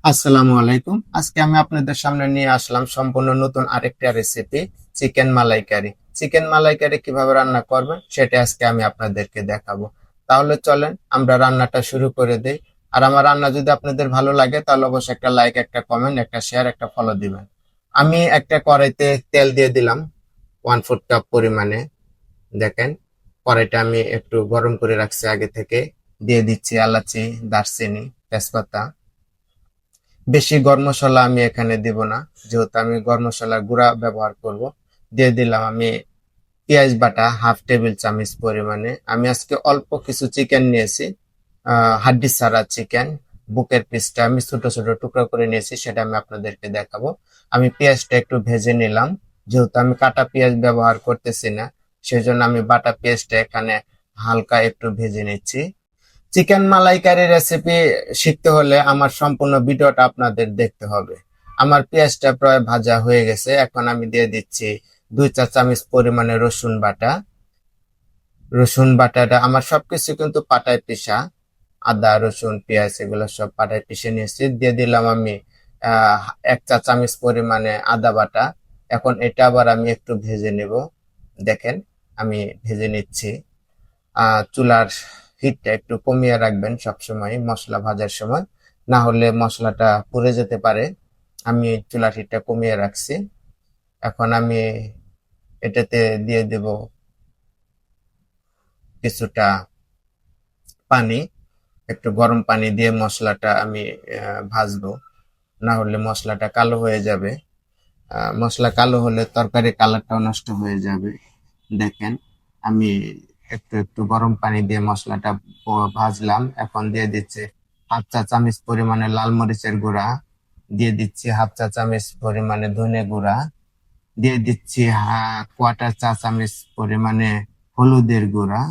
আসসালামু আলাইকুম। আজকে আমি আপনাদের সামনে নিয়ে আসলাম সম্পূর্ণ নতুন আরেকটা রেসিপি, চিকেন মালাইকারি। চিকেন মালাইকারি কিভাবে রান্না করবেন সেটা আজকে আমি আপনাদেরকে দেখাবো। তাহলে চলেন আমরা রান্নাটা শুরু করে দেই। আর আমার রান্না যদি আপনাদের ভালো লাগে তাহলে অবশ্যই একটা লাইক, একটা কমেন্ট, একটা শেয়ার, একটা ফলো দিবেন। আমি একটা কড়াইতে তেল দিয়ে দিলাম 1/4 কাপ পরিমাণে। দেখেন, কড়াইটা আমি একটু গরম করে রাখছি আগে থেকে। দিয়ে দিচ্ছি এলাচি, দারচিনি, তেজপাতা। বেশি গরম মসলা আমি এখানে দিব না, যেহেতু আমি গরম মসলা গুঁড়া ব্যবহার করব। দিয়ে দিলাম আমি পেঁয়াজ বাটা 1/2 টেবিল চামচ পরিমাণে। আমি আজকে অল্প কিছু চিকেন নিয়েছি, হাড্ডি ছাড়া চিকেন। বুকের পিসটা আমি ছোট ছোট টুকরো করে নিয়েছি, সেটা আমি আপনাদেরকে দেখাবো। আমি পেঁয়াজটা একটু ভেজে নিলাম, যেহেতু আমি কাটা পেঁয়াজ ব্যবহার করতেছি না, সেজন্য আমি বাটা পেঁয়াজটা এখানে হালকা একটু ভেজে নিচ্ছি। চিকেন মালাইকারি রেসিপি শিখতে হলে আমার সম্পূর্ণ ভিডিওটা আপনাদের দেখতে হবে। আমার পেঁয়াজটা প্রায় ভাজা হয়ে গেছে, এখন আমি দিয়ে দিচ্ছি 2 চা চামচ পরিমাণে রসুন বাটা। রসুন বাটাটা আমার সবকিছু কিন্তু পাটায় পিষা, আদা রসুন পেঁয়াজ এগুলো সব পাটায় পিষে নিয়েছি। দিয়ে দিলাম আমি 1 চা চামচ পরিমাণে আদা বাটা। এখন এটা আবার আমি একটু ভেজে নেব। দেখেন, আমি ভেজে নিচ্ছি। চুলার হিটটা একটু কমিয়ে রাখবেন সবসময় মশলা ভাজার সময়, না হলে মশলাটা পুড়ে যেতে পারে। আমি চুলার হিটটা কমিয়ে রাখছি। এখন আমি এটাতে দিয়ে দেব কিছুটা পানি। একটু গরম পানি দিয়ে মশলাটা আমি ভাজবো, না হলে মশলাটা কালো হয়ে যাবে। মশলা কালো হলে তরকারি কালারটাও নষ্ট হয়ে যাবে। দেখেন, আমি একটু একটু গরম পানি দিয়ে মশলাটা ভাজলাম। এখন দিয়ে দিচ্ছে 1/2 চা চামচ পরিমাণে লাল মরিচের গুঁড়া। দিয়ে দিচ্ছি 1/2 চা চামচ পরিমাণে ধনে গুঁড়া। দিয়ে দিচ্ছি 1/4 চা চামচ পরিমাণে হলুদের গুঁড়া।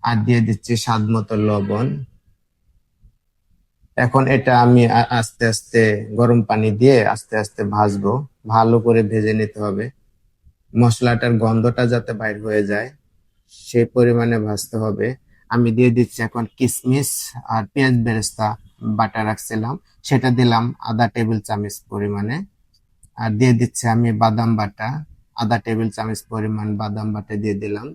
আর দিয়ে দিচ্ছি স্বাদ মতো লবণ। এখন এটা আমি আস্তে আস্তে গরম পানি দিয়ে আস্তে আস্তে ভাজবো। ভালো করে ভেজে নিতে হবে, মশলাটার গন্ধটা যাতে বাইর হয়ে যায় সেই পরিমাণে ভাজতে হবে। আমি দিয়ে দিচ্ছি এখন কিশমিশ আর পেঁয়াজ বেরেস্তা বাটা রাখছিলাম, সেটা দিলাম 1/2 টেবিল চামচ পরিমাণে। আর দিয়ে দিচ্ছি আমি বাদাম বাটা, 1/2 টেবিল চামচ পরিমাণ বাদাম বাটা দিয়ে দিলাম।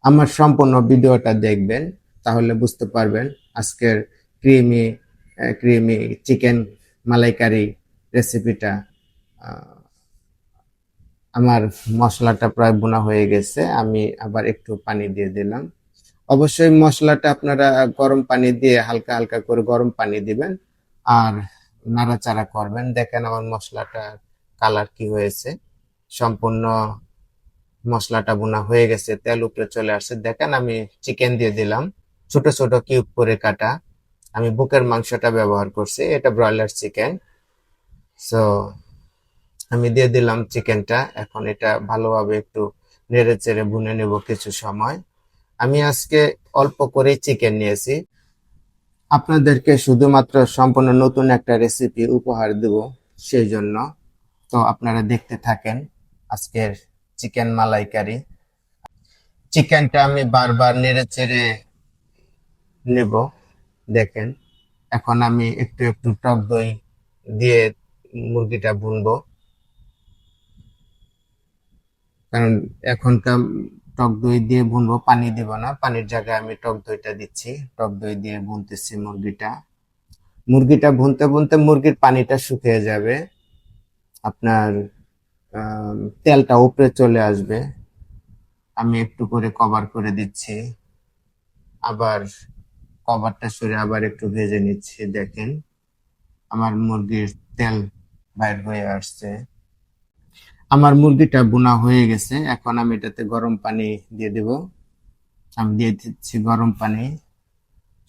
আমার সম্পূর্ণ ভিডিওটা দেখবেন, তাহলে বুঝতে পারবেন আজকের ক্রিমি ক্রিমি চিকেন মালাইকারি রেসিপিটা। আমার মশলাটা প্রায় বোনা হয়ে গেছে, আমি আবার একটু পানি দিয়ে দিলাম। অবশ্যই মশলাটা আপনারা গরম পানি দিয়ে হালকা হালকা করে গরম পানি দিবেন আর নাড়াচাড়া করবেন। দেখেন আমার মশলাটার কালার কি হয়েছে, সম্পূর্ণ মশলাটা বোনা হয়ে গেছে, তেল উপরে চলে আসছে। দেখেন, আমি চিকেন দিয়ে দিলাম, ছোট ছোট কিউব করে কাটা। আমি বুকের মাংসটা ব্যবহার করছি, এটা ব্রয়লার চিকেন। সো আমি দিয়ে দিলাম চিকেনটা। এখন এটা ভালোভাবে একটু নেড়ে চেড়ে ভুনে নেব কিছু সময়। আমি আজকে অল্প করে চিকেন নিয়েছি, আপনাদেরকে শুধুমাত্র সম্পূর্ণ নতুন একটা রেসিপি উপহার দেব, সেই জন্য। তো আপনারা দেখতে থাকেন আজকের চিকেন মালাইকারি। চিকেনটা আমি বারবার নেড়ে চেড়ে নেব। দেখেন, এখন আমি একটু একটু টক দই দিয়ে মুরগিটা ভুনবো, কারণ এখনকার টক দই দিয়ে ভুনবো, পানি দিব না। পানির জায়গায় আমি টক দইটা দিচ্ছি, টক দই দিয়ে ভুনতেছি মুরগিটা। মুরগিটা ভুনতে ভুনতে মুরগির পানিটা শুকিয়ে যাবে, আপনার তেলটা উপরে চলে আসবে। আমি একটু করে কভার করে দিচ্ছি, আবার কভারটা সরে আবার একটু ভেজে নিচ্ছি। দেখেন, আমার মুরগির তেল বাইর হয়ে আসছে। আমার মুরগিটা বোনা হয়ে গেছে, এখন আমি এটাতে গরম পানি দিয়ে দেব। আমি দিয়ে দিচ্ছি গরম পানি।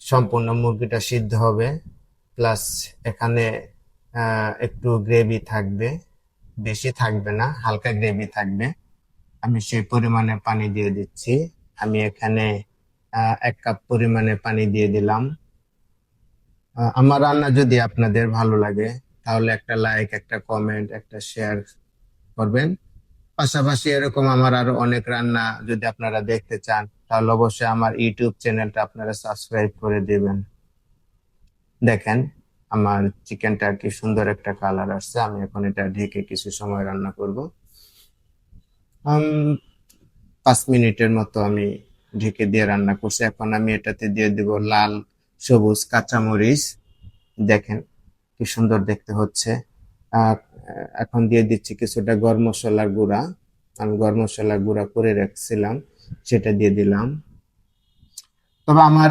সম্পূর্ণ মুরগিটা সিদ্ধ হবে, প্লাস এখানে একটু গ্রেভি থাকবে, বেশি থাকবে না, হালকা গ্রেভি থাকবে। আমি সেই পরিমাণে পানি দিয়ে দিচ্ছি। আমি এখানে 1 কাপ পরিমাণে পানি দিয়ে দিলাম। আমার রান্না যদি আপনাদের ভালো লাগে তাহলে একটা লাইক, একটা কমেন্ট, একটা শেয়ার করবেন। পাশাপাশি এরকম আমার আরো অনেক রান্না যদি আপনারা দেখতে চান তাহলে অবশ্যই আমার ইউটিউব চ্যানেলটা আপনারা সাবস্ক্রাইব করে দিবেন। দেখেন আমার চিকেনটা কি সুন্দর একটা কালার আসছে। আমি এখন এটা ঢেকে কিছু সময় রান্না করব। 5 মিনিটের মতো আমি ঢেকে দিয়ে রান্না করছি। এখন আমি এটাতে দিয়ে দিব লাল সবুজ কাঁচামরিচ। দেখেন কি সুন্দর দেখতে হচ্ছে। আহ, এখন দিয়ে দিচ্ছি কিছুটা গরম মশলার গুঁড়া। আমি গরম মশলার গুঁড়া করে রাখছিলাম, সেটা দিয়ে দিলাম। তবে আমার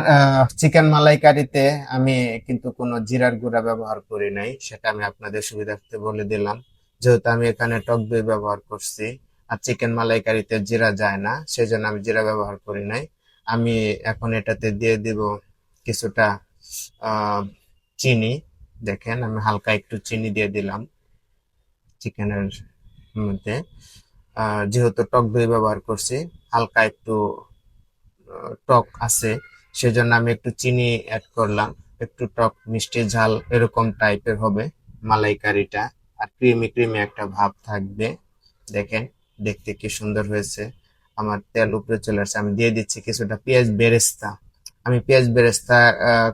চিকেন মালাইকারিতে আমি কিন্তু কোনো জিরার গুঁড়া ব্যবহার করি নাই, সেটা আমি আপনাদের সুবিধার্থে বলে দিলাম। যেহেতু আমি এখানে টক দই ব্যবহার করছি, আর চিকেন মালাইকারিতে জিরা যায় না, সেজন্য আমি জিরা ব্যবহার করি নাই। আমি এখন এটাতে দিয়ে দিব কিছুটা আহ চিনি। দেখেন আমি হালকা একটু চিনি দিয়ে দিলাম চিকেনের মধ্যে। যেহেতু টক দই ব্যবহার করছি, হালকা একটু টক আছে, সেজন্য আমি একটু চিনি অ্যাড করলাম। একটু টক মিষ্টি ঝাল এরকম টাইপের হবে মালাইকারিটা, আর ক্রিমি ক্রিমি একটা ভাব থাকবে। দেখেন দেখতে কি সুন্দর হয়েছে। আমার তেল উপরে চলে আসছে। আমি দিয়ে দিচ্ছি কিছুটা পেঁয়াজ বেরেস্তা। আমি পেঁয়াজ বেরেস্তা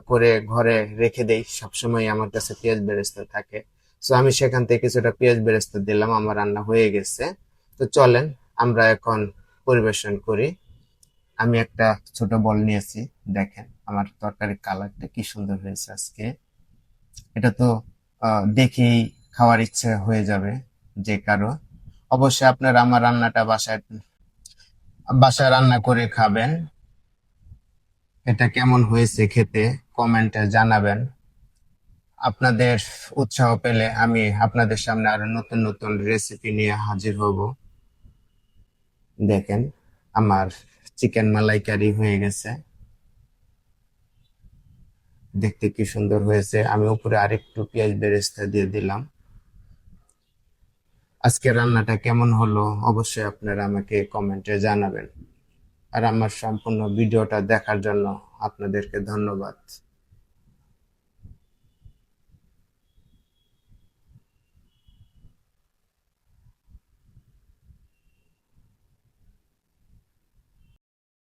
করে ঘরে রেখে দেই, সবসময় আমার কাছে পেঁয়াজ বেরেস্তা থাকে। সো আমি সেখান থেকে কিছুটা পেঁয়াজ বেরেস্তা দিলাম। আমার রান্না হয়ে গেছে। তো চলেন আমরা এখন পরিবেশন করি। আমি একটা ছোট বল নিয়েছি। দেখেন আমার তরকারির কালারটা কি সুন্দর হয়েছে আজকে। এটা তো দেখেই খাওয়ার ইচ্ছে হয়ে যাবে যে কারো। অবশ্যই আপনারা আমার রান্নাটা বাসায় বাসায় রান্না করে খাবেন। এটা কেমন হয়েছে খেতে কমেন্টে জানাবেন। আপনাদের উৎসাহ পেলে আমি আপনাদের সামনে আরো নতুন নতুন রেসিপি নিয়ে হাজির হব। দেখেন আমার চিকেন মালাইকারি হয়ে গেছে। দেখতে কি সুন্দর হয়েছে। আমি উপরে আরেকটু পেঁয়াজ বেরেস্তা দিয়ে দিলাম। আজকে রান্নাটা কেমন হলো অবশ্যই আপনারা আমাকে কমেন্টে জানাবেন। আর আমার সম্পূর্ণ ভিডিওটা দেখার জন্য আপনাদেরকে ধন্যবাদ।